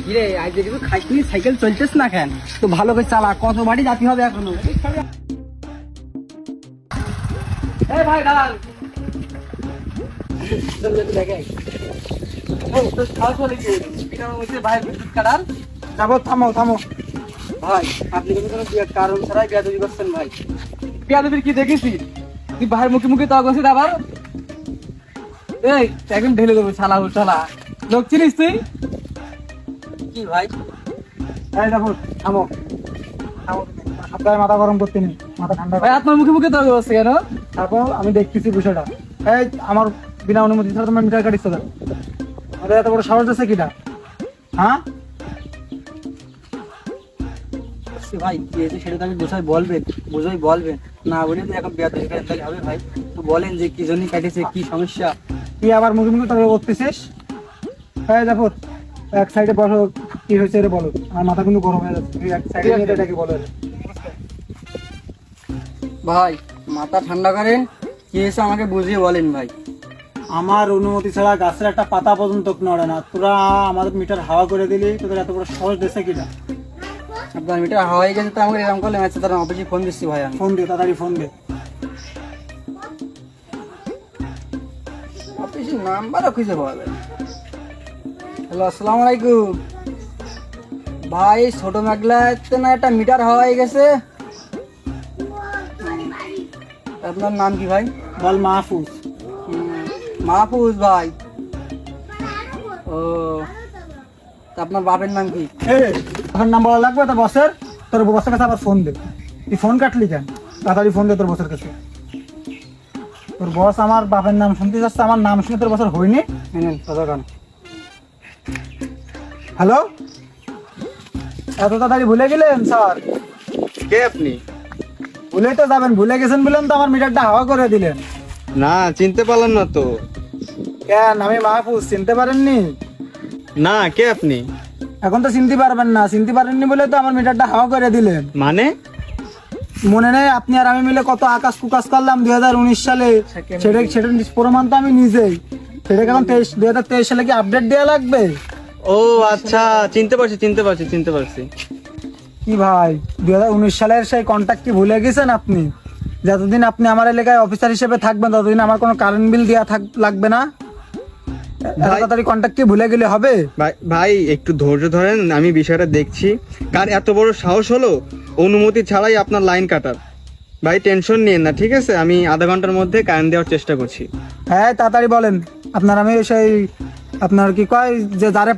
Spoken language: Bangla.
কিরে আজ দেখি খাইনি, সাইকেল চলতেছ না কেন? তো ভালো করে চালা, কত বাড়ি যাতে হবে এখনো। এই ভাই দাঁড়ান। যাবো, থামো থামো। ভাই আপনি কিন্তু কোনো কারণ ছাড়াই বেয়াদবি করছেন ভাই। বেয়াদবির কি দেখেছি? তুই ভাইয়ের মুখে মুখে তর্ক করছিস আবার। এই একদম ঢেলে দেবো শালা শালা। লোক চিনিস তুই? কি ভাই? এই যাবো, থামো থামো। আপনার মাথা গরম করতে নেই, মাথা ঠান্ডা ভাই করো। আপনার মুখে মুখে তর্ক করছে কেন? তারপর আমি দেখতেছি বিষয়টা। এই আমার বিনা অনুমতি ছাড়া তোমার মিটার কাটিস তো? আমাদের এত বড় সাহস আছে কিনা? হ্যাঁ, ভাই কি হয়েছে সেটা তো আমি বুঝাই বলবেন না বলে তো এখন বেয়াদবি করেন তাহলে হবে ভাই? তো বলেন যে কি জন্য কাটিয়েছে, কি সমস্যা? তুই আবার মুখে মুখে তর্ক করতেছিস। এই দেখো, এক সাইডে বসো। কি হয়েছে রে বলো, আমার মাথা কিন্তু গরম হয়ে যাচ্ছে। তুই এক সাইডে নিয়ে এটাকে বলো। ভাই মাথা ঠান্ডা করেন, কি হয়েছে আমাকে বুঝিয়ে বলেন ভাই। আমার অনুমতি ছাড়া গাছের একটা পাতা পর্যন্ত নড়ে না। তোরা আমাদের মিটার হাওয়া করে দিলি, তোদের এত বড় সাহস দেশে কিনা? আপনার মিটার হাওয়াই গেছে তো আমাকে এরকম করলে আচ্ছা তারা অফিসে ফোন দিচ্ছি ভাই আমি। ফোন দে, তাড়াতাড়ি ফোন দে। অফিসের নাম্বারও খুঁজে পাওয়া যায়। হ্যালো আসসালামু আলাইকুম ভাই, ছোট মেঘলাতে না একটা মিটার হাওয়াই গেছে। আপনার নাম কি ভাই? বল মাহফুজ। মাহফুজ ভাই। ও তা আপনার বাপের নাম কি? এখন নাম বলা লাগবে তোর বসের? তোর বসের কাছে আবার ফোন দে। তুই ফোন কাটলি কেন? তাড়াতাড়ি ফোন দে তোর বসের কাছে। তোর বস আমার বাপের নাম শুনতে যাচ্ছে, আমার নাম শুনে তোর বছর হয়নি। নেন কথা কান। হ্যালো, এত তাড়াতাড়ি ভুলে গেলেন স্যার? কে আপনি? ভুলেই তো যাবেন, ভুলে গেছেন বলেন তো আমার মিটারটা হাওয়া করে দিলেন। না, চিনতে পারলাম না তো। কেন, আমি মাহফুজ, চিনতে পারেননি? না, কে আপনি? এখন তো চিনতে পারবেন না, চিনতে পারেননি বলে তো আমার মিটারটা হাওয়া করে দিলেন। মানে? মনে নেই আপনি আর আমি মিলে কত আকাশ কুকাশ করলাম 2019 সালে? সেটা প্রমাণ তো আমি নিজেই। সেটাকে এখন 2023 সালে কি আপডেট দেওয়া লাগবে? ও আচ্ছা, চিনতে পারছি। কি ভাই, 2019 সালের সেই কন্ট্যাক্ট কি ভুলে গেছেন আপনি? যতদিন আপনি আমার এলাকায় অফিসার হিসেবে থাকবেন ততদিন আমার কোনো কারেন্ট বিল দেওয়া লাগবে না। এত তাড়াতাড়ি কন্ট্যাক্ট কি ভুলে গেলে হবে? ভাই একটু ধৈর্য ধরেন, আমি বিষয়টা দেখছি। কার এত বড় সাহস হলো অনুমতি ছাড়াই আপনার লাইন কাটার? ভাই টেনশন নিয়েন না, ঠিক আছে? আমি আধা ঘন্টার মধ্যে কারেন্ট দেওয়ার চেষ্টা করছি। হ্যাঁ তাড়াতাড়ি বলেন। আপনার আমি সেই আপনার কি কয় যে যারে